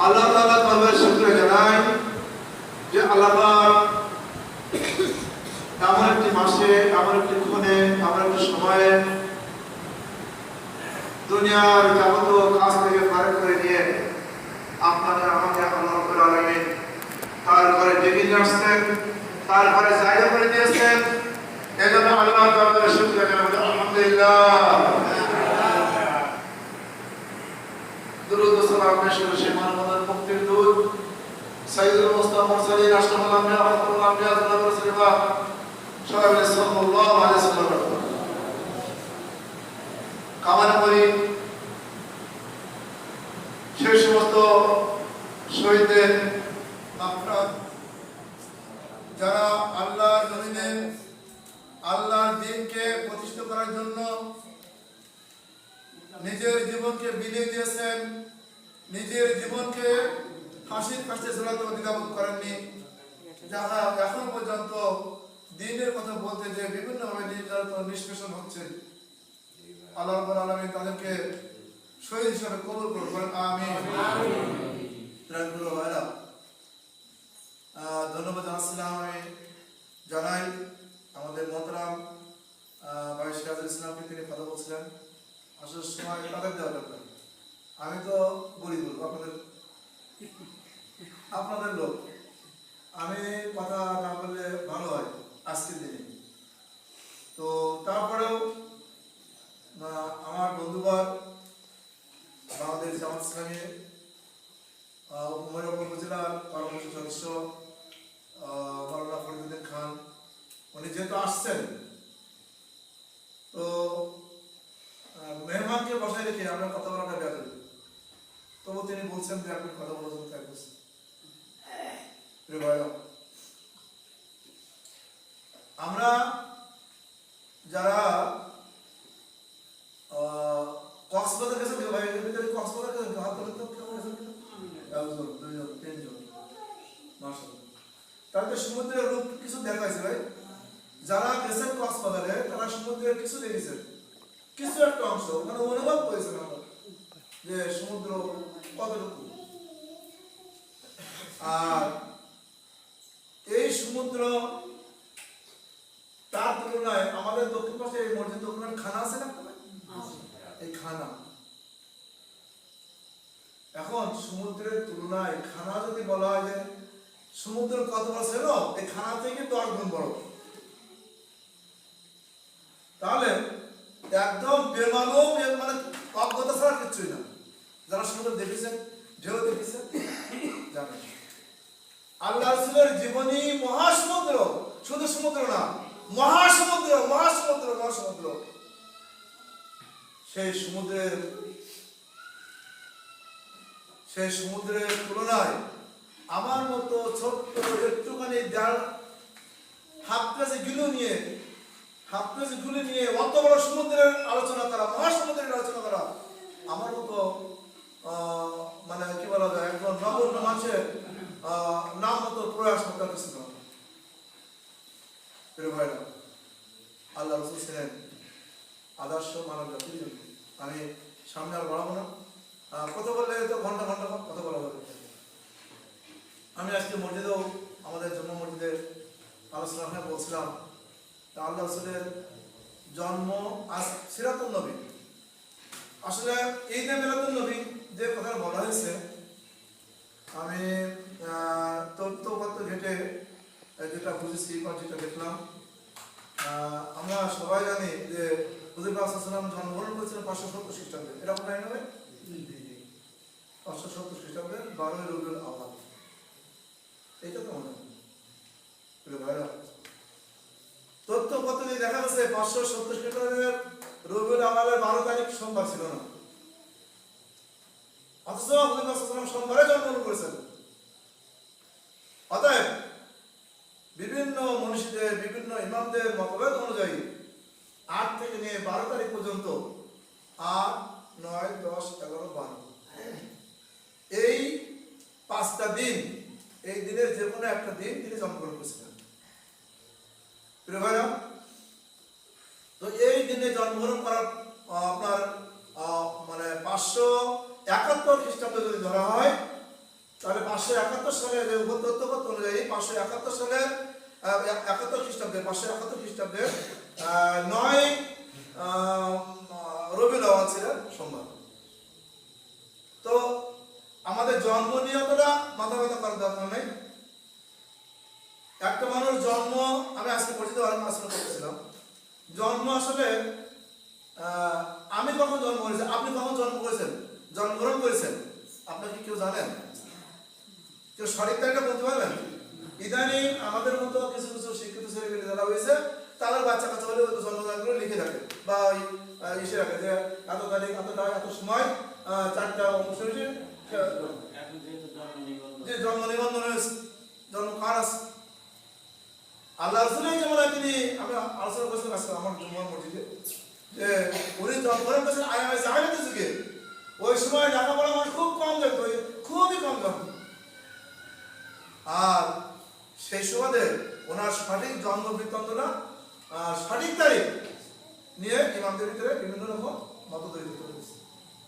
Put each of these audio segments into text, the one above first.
আল্লাহ তাআলা দরবারে শুকরিয়া জানাই যে আল্লাহ পাক এমন একটি মাসে, এমন একটি ক্ষণে, এমন একটি সময়ে দুনিয়ার যাবতীয় কাজ থেকে ফারেক করে নিয়ে আপনাদের আমাকে আল্লাহ রাব্বুল আলামিন তার ঘরে ডেকে নিয়ে আসছেন, তার ঘরে জায়গা করে দিয়েছেন। এজন্য আল্লাহ দরবারে শুকরিয়া জানাই, আলহামদুলিল্লাহ। দুরূদ ও সালাম পেশ করে সেই মানবতার মুক্তির দূত সাইয়্যিদুল মুস্তাফা মুরসালিন আশরাফুল আম্বিয়া ওয়া খাতামুল আম্বিয়া রাসূলুল্লাহ সাল্লাল্লাহু আলাইহি ওয়াসাল্লাম কামনা করি সেই সমস্ত শহীদদের মাগফিরাত যারা আল্লাহর জমিনে আল্লাহর দ্বীনকে প্রতিষ্ঠা করার জন্য নিজের জীবনকে বিলিয়ে দিয়েছেন, নিজের জীবনকে ফাঁসির কাছে ঝুলাতে দ্বিধাবোধ করেননি, যারা এখন পর্যন্ত দ্বীনের কথা বলতে যে বিভিন্নভাবে নির্যাতন নিষ্পেষণ হচ্ছে, আল্লাহ রাব্বুল আলামিন তাদেরকে শহীদ হিসেবে কবুল করবেন, আমিন। ধন্যবাদ জানাই আমাদের মোহতারাম ভাই সিরাজুল ইসলামকে, তিনি কথা বলছিলেন। আসলে সময় তাদের দেওয়া দরকার। আমি তো গরিব আপনাদের লোক, আমি কথা না বললে ভালো হয় আজকের দিনে। তো তারপরেও আমার বন্ধুবার বাংলাদেশ জামাত ইসলামী উপজেলার পরামর্শ সদস্য মাওলানা ফরিদুদ্দিন খান, উনি যেহেতু আসছেন, তো মেহমানকে বসায় রেখে আমরা কথা বলাটা ব্যাপার, তবু তিনি বলছেন যে আপনি কথা বলার জন্য তাই বলছেন। আমরা যারা কক্সবাজার গেছেন, ভাই কক্সবাজার গেছেন, হাত ধরে তো কেমন গেছেন, একজন দুইজন তিনজন, মাশাআল্লাহ। তাহলে সমুদ্রের রূপ কিছু দেখাইছে ভাই। যারা গেছেন কক্সবাজারে তারা সমুদ্রের কিছু দেখেছেন, কিছু একটা অংশ ওখানে অনুভব করেছেন আমরা যে সমুদ্র কতটুকু। আর এই সমুদ্র তার তুলনায় আমাদের দক্ষিণ পাশে এই মসজিদ দক্ষিণ খানা আছে না, এই খানা এখন সমুদ্রের তুলনায় খানা যদি বলা হয় যে সমুদ্র কত বড় ছিল, এই খানা থেকে 10 গুণ বড়। তাহলে একদম বেমালুম, মানে অজ্ঞতা ছাড়া কিছুই না। যারা সমুদ্র দেখেছেন, ঢেউ দেখেছেন, জানেন আল্লাহ রাসূলের জীবনী মহাসমুদ্র, শুধু সমুদ্র না, মহাসমুদ্র মহাসমুদ্র মহাসমুদ্র। সেই সমুদ্রের তুলনায় আমার মতো ছোট্ট একটুখানি হাফ প্লেসে গুলি নিয়ে অত বড় সমুদ্রের আলোচনা করা, মহাসমুদ্রের আলোচনা করা, আমার মতো মানে কি বলা যায়, একজন নগণ্য মানুষের নাম মতো প্রয়াস করতে কিছু না। আল্লাহ রাসূল ছিলেন আদর্শ মানব জাতির জন্য। আমি সামনে আর বাড়াবো না, কথা বললে তো ঘন্টা ঘন্টা কথা বলা যাবে। আমি আজকে মসজিদেও আমাদের জন্ম মসজিদের আলোচনা বলছিলাম আল্লাহ রাসূলের জন্ম আজ সিরাতুন নবী। আসলে ঈদে মিলাদুন নবী যে কথা বলা হয়েছে, আমি তথ্যপত্র ঘেটে যেটা বুঝেছি বা যেটা দেখলাম, আমরা সবাই জানি যে হুজুর পাক সাল্লাল্লাহু আলাইহি ওয়াসাল্লাম জন্মগ্রহণ করেছিলেন 570 খ্রিস্টাব্দে। এটা আপনারা জানেন? 570 খ্রিস্টাব্দের 12 রবিউল আউয়াল। এইটা তো মনে হয় ভাইরা, তথ্যপত্রে দেখা যাচ্ছে 570 খ্রিস্টাব্দের রবিউল আউয়ালের 12 তারিখ সোমবার ছিল না, অথচ হুজুর পাক সাল্লাল্লাহু আলাইহি ওয়াসাল্লাম সোমবারে জন্মগ্রহণ করেছেন। অতএব বিভিন্ন মনীষীদের, বিভিন্ন ইমামদের মতভেদ অনুযায়ী 8 থেকে নিয়ে 12 তারিখ পর্যন্ত 8, 9, 10, 11, 12 এই 5টা দিন, এই দিনের যে কোনো একটা দিন তিনি জন্মগ্রহণ করেছিলেন। প্রিয় ভাইরা, তো এই দিনে জন্মগ্রহণ করার আপনার মানে 571 খ্রিস্টাব্দে যদি ধরা হয়, তাহলে 571 সালে যে তথ্যপত্র অনুযায়ী 571 সালের 71 খ্রিস্টাব্দে 571 খ্রিস্টাব্দে 9 রবিউল আউয়াল ছিলেন সোমবার। তো আমাদের জন্ম নিয়ে অতটা মাথা ব্যথা করার দরকার নেই। একটা মানুষ জন্ম, আমি আজকে পরিচিত আলোচনা করতেছিলাম, জন্ম আসলে আমি কখন জন্ম করেছি, আপনি কখন জন্ম করেছেন, জন্মগ্রহণ করেছেন, আপনার কি কেউ জানেন? কেউ সঠিক তারিখটা বলতে পারবেন? ইদানিং আমাদের মতো কিছু কিছু শিক্ষিত ছেলেমেয়ে যারা হয়েছে, তাদের বাচ্চা কাচ্চা হলে জন্মদিনগুলো লিখে রাখে বা ইসে রাখে যে এত তারিখ, এত সময় 4টা অনুসারে যে জন্ম নিবন্ধন হয়েছে, জন্ম কার আছে। আল্লাহ রাসূলের যেমন তিনি, আমি আলোচনা করছিলাম আজকে আমার জুম্মার মসজিদে, যে উনি জন্মগ্রহণ করেছেন জাহেলিয়াতের যুগে। ওই সময় লেখাপড়া মানুষ খুব কম দেখতো, খুবই কম দেখতো। আর সেই সুবাদে ওনার সঠিক জন্ম বৃত্তান্তটা, সঠিক তারিখ নিয়ে ইমামদের ভিতরে বিভিন্ন রকম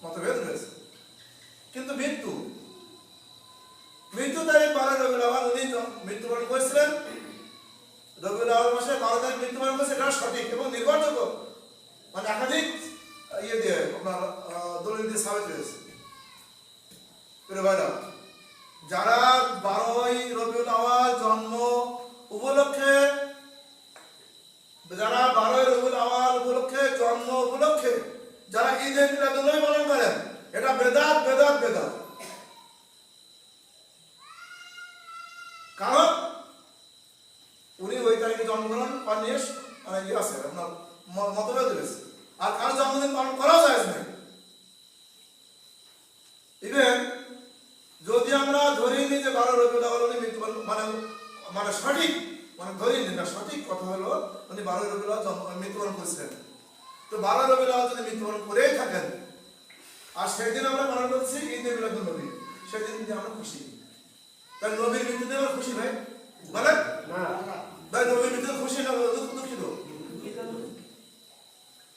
মতভেদ রয়েছে। কিন্তু মৃত্যু তারিখ 12 রবিউল আউয়াল, উনি মৃত্যুবরণ করেছিলেন রবিউল আউয়াল মাসে 12 তারিখ মৃত্যুবরণ করেছে, এটা সঠিক এবং নির্ভরযোগ্য, মানে একাধিক ইয়ে দিয়ে আপনার দলিল দিয়ে সাবিত হয়েছে। প্রিয় ভাইরা, যারা 12 রবিউল আউয়াল জন্ম উপলক্ষে, যারা 12 রবিউল আউয়াল উপলক্ষে, জন্ম উপলক্ষে যারা ঈদে মিলাদুন নবী পালন করেন, এটা বেদাত বেদাত বেদাত। কারণ উনি ওই তারিখে জন্মগ্রহণ করেন ইয়ে আছে, আপনার মতভেদ রয়েছে। আর কারো জন্মদিন পালন করাও যায় না। ইভেন যদি আমরা ধরে নিই যে 12 রবিউল আউয়াল উনি মৃত্যুবরণ, মানে সঠিক, মানে ধরে নিই না, সঠিক কথা হলো উনি 12 রবিউল আউয়াল মৃত্যুবরণ করেছিলেন। তো 12 রবিউল আউয়াল যদি মৃত্যুবরণ করেই থাকেন, আর সেই দিন আমরা পালন করছি ঈদে মিলাদুন নবী, সেই দিন কিন্তু আমরা খুশি। তাই নবীর মৃত্যুতে আমরা খুশি ভাই, বলেন না ভাই? নবীর মৃত্যুতে খুশি না দুঃখিত?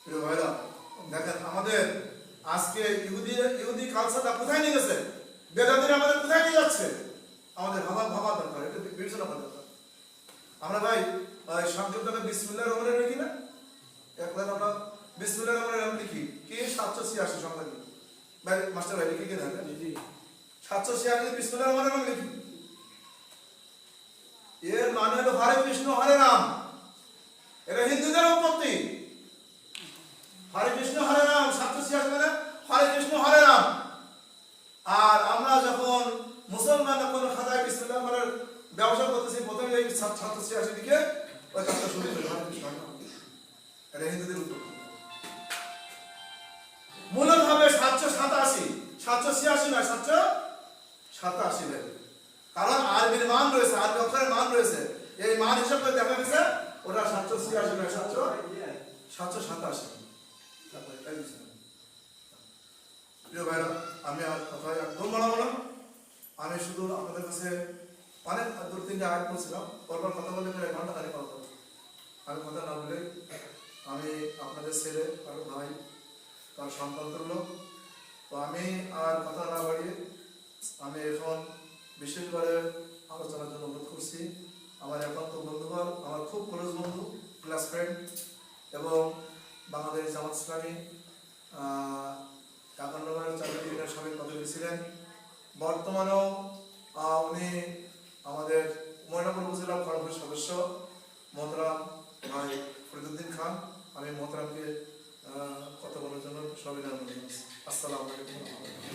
প্রিয় ভাইরা, দেখেন আমাদের আজকে ইহুদি কালচারটা কোথায় নিয়ে গেছে, বেদাতিরা আমাদের কোথায় নিয়ে যাচ্ছে, আমাদের ভাবা দরকার, এটা বিবেচনা করা দরকার। আমরা ভাই সংক্ষিপ্তটা বিসমিল্লাহির রহমানির রহিম লিখি না? একবার আমরা বিসমিল্লাহির রহমানির রহিম লিখি, কি 786 সংখ্যা লিখি ভাই, মাস্টার ভাই লিখি কিনা? 786 বিসমিল্লাহির রহমানির রহিম লিখি। এর মানে হলো হরে কৃষ্ণ হরে রাম, এটা হিন্দুদের উৎপত্তি। হরে কৃষ্ণ হরে রাম 786 মানে হরে কৃষ্ণ হরে রাম। আর আমরা যখন মুসলমান কোন খাতায় বিসমিল্লাহ মানে ব্যবসা করতেছি, প্রথমে এই 786 লিখে ওই কাজটা শুরু করি, হরে কৃষ্ণ হরে রাম। এটা হিন্দুদের উৎপত্তি। মূলত হবে 787 নয়, 787 ভাই। কারণ আরবির মান রয়েছে, আরবি অক্ষরের মান রয়েছে, এই মান হিসাব করে দেখা গেছে ওটা 786 নয়, 787। প্রিয় ভাইরা, আমি আর কথায় একদম বাড়াবো না। আমি শুধু আপনাদের কাছে অনেক 2-3টা আয়াত বলছিলাম, পরপর কথা বললে প্রায় ঘন্টা খানিক কথা বলবো। আমি কথা না বলে আমি আপনাদের ছেলে, কারো ভাই, কারো সন্তান তুল্য। তো আমি আর কথা না বাড়িয়ে আমি এখন বিশেষ করে আলোচনার জন্য অনুরোধ করছি আমার একান্ত বন্ধুগণ, আমার খুব ক্লোজ বন্ধু ক্লাস ফ্রেন্ড এবং বাংলাদেশ জামাত ইসলামী কাকানগরের চাকরি ইউনিয়নের সাবেক প্রতিনিধি ছিলেন। বর্তমানেও উনি আমাদের ময়নাপুর উপজেলা ফরমের সদস্য মোহতারাম ভাই ফরিদুদ্দিন খান। আমি মোহতারামকে কথা বলার জন্য সবিনয় অনুরোধ করছি। আসসালামু আলাইকুম।